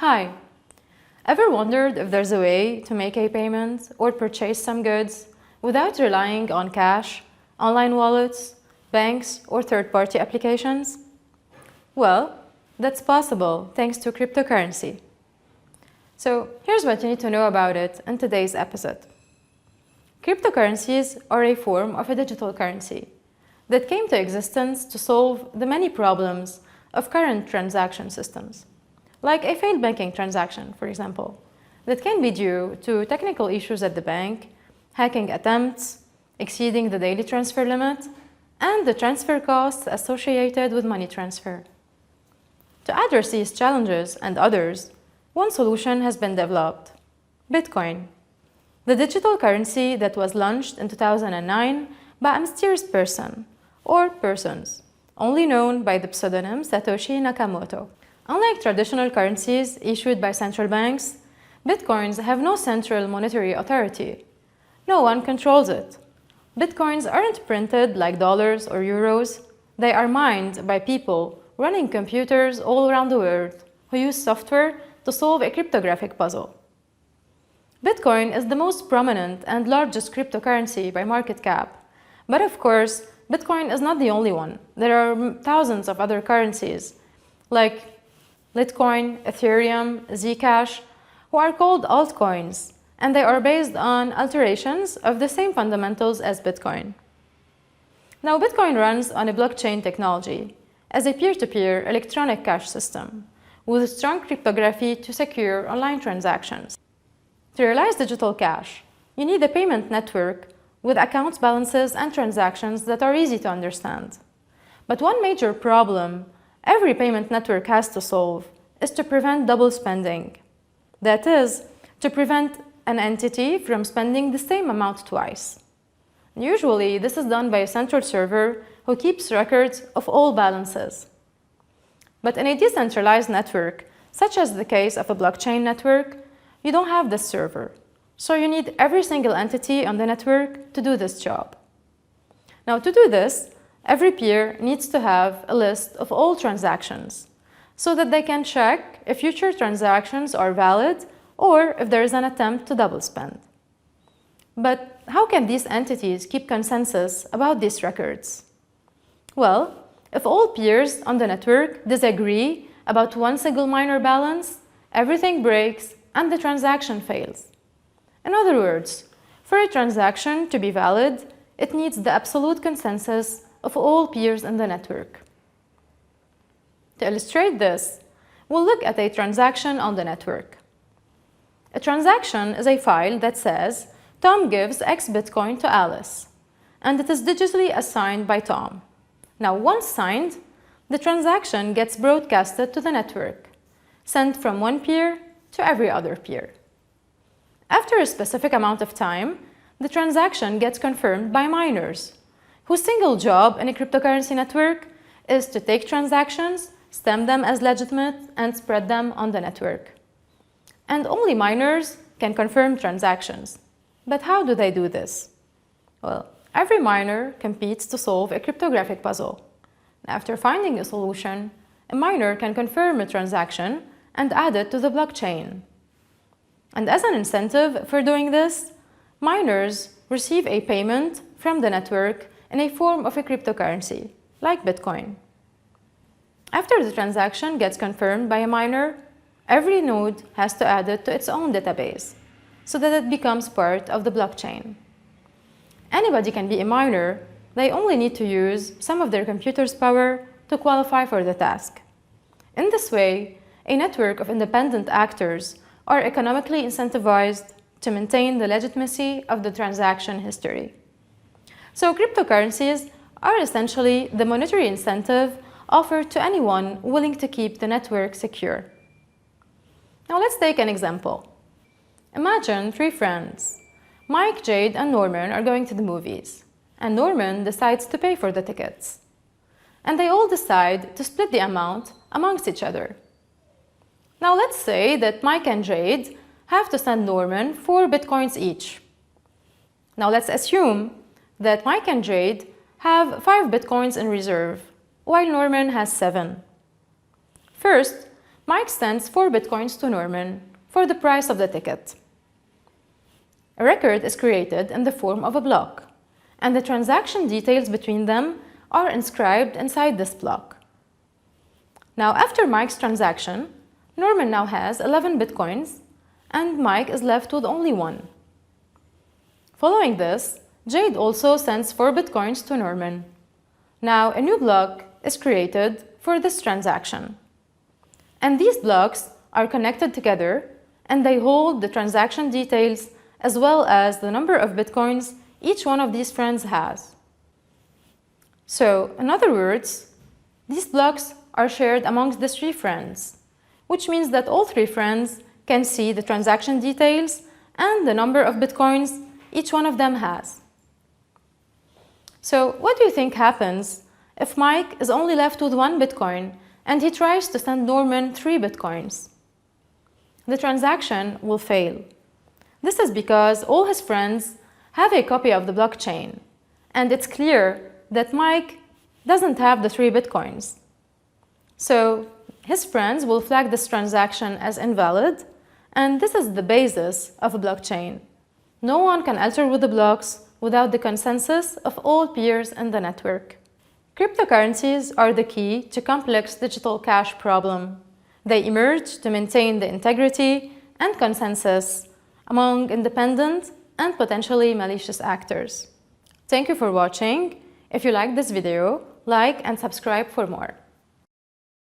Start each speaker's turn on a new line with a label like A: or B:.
A: Hi! Ever wondered if there's a way to make a payment or purchase some goods without relying on cash, online wallets, banks, or third-party applications? Well, that's possible thanks to cryptocurrency. So here's what you need to know about it in today's episode. Cryptocurrencies are a form of a digital currency that came to existence to solve the many problems of current transaction systems, like a failed banking transaction, for example, that can be due to technical issues at the bank, hacking attempts, exceeding the daily transfer limit, and the transfer costs associated with money transfer. To address these challenges and others, one solution has been developed: Bitcoin, the digital currency that was launched in 2009 by a mysterious person, or persons, only known by the pseudonym Satoshi Nakamoto. Unlike traditional currencies issued by central banks, Bitcoins have no central monetary authority. No one controls it. Bitcoins aren't printed like dollars or euros. They are mined by people running computers all around the world who use software to solve a cryptographic puzzle. Bitcoin is the most prominent and largest cryptocurrency by market cap. But of course, Bitcoin is not the only one. There are thousands of other currencies, like Litecoin, Ethereum, Zcash, who are called altcoins, and they are based on alterations of the same fundamentals as Bitcoin. Now, Bitcoin runs on a blockchain technology as a peer-to-peer electronic cash system with strong cryptography to secure online transactions. To realize digital cash, you need a payment network with account balances and transactions that are easy to understand. But one major problem every payment network has to solve is to prevent double spending. That is, to prevent an entity from spending the same amount twice. Usually, this is done by a central server who keeps records of all balances. But in a decentralized network, such as the case of a blockchain network, you don't have this server. So you need every single entity on the network to do this job. Now, to do this, every peer needs to have a list of all transactions so that they can check if future transactions are valid or if there is an attempt to double spend. But how can these entities keep consensus about these records? Well, if all peers on the network disagree about one single minor balance, everything breaks and the transaction fails. In other words, for a transaction to be valid, it needs the absolute consensus of all peers in the network. To illustrate this, we'll look at a transaction on the network. A transaction is a file that says Tom gives X Bitcoin to Alice, and it is digitally assigned by Tom. Now, once signed, the transaction gets broadcasted to the network, sent from one peer to every other peer. After a specific amount of time, the transaction gets confirmed by miners, whose single job in a cryptocurrency network is to take transactions, stamp them as legitimate, and spread them on the network. And only miners can confirm transactions. But how do they do this? Well, every miner competes to solve a cryptographic puzzle. After finding a solution, a miner can confirm a transaction and add it to the blockchain. And as an incentive for doing this, miners receive a payment from the network in a form of a cryptocurrency, like Bitcoin. After the transaction gets confirmed by a miner, every node has to add it to its own database so that it becomes part of the blockchain. Anybody can be a miner. They only need to use some of their computer's power to qualify for the task. In this way, a network of independent actors are economically incentivized to maintain the legitimacy of the transaction history. So cryptocurrencies are essentially the monetary incentive offered to anyone willing to keep the network secure. Now let's take an example. Imagine three friends. Mike, Jade, and Norman are going to the movies, and Norman decides to pay for the tickets. And they all decide to split the amount amongst each other. Now let's say that Mike and Jade have to send Norman 4 Bitcoins each. Now let's assume that Mike and Jade have 5 Bitcoins in reserve, while Norman has 7. First, Mike sends 4 bitcoins to Norman for the price of the ticket. A record is created in the form of a block, and the transaction details between them are inscribed inside this block. Now, after Mike's transaction, Norman now has 11 bitcoins, and Mike is left with only 1. Following this, Jade also sends 4 bitcoins to Norman. Now, a new block is created for this transaction. And these blocks are connected together, and they hold the transaction details as well as the number of bitcoins each one of these friends has. So, in other words, these blocks are shared amongst the 3 friends, which means that all 3 friends can see the transaction details and the number of bitcoins each one of them has. So, what do you think happens if Mike is only left with 1 bitcoin and he tries to send Norman 3 bitcoins? The transaction will fail. This is because all his friends have a copy of the blockchain, and it's clear that Mike doesn't have the 3 bitcoins. So, his friends will flag this transaction as invalid, and this is the basis of a blockchain. No one can alter with the blocks without the consensus of all peers in the network. Cryptocurrencies are the key to complex digital cash problem. They emerge to maintain the integrity and consensus among independent and potentially malicious actors. Thank you for watching. If you liked this video, like and subscribe for more.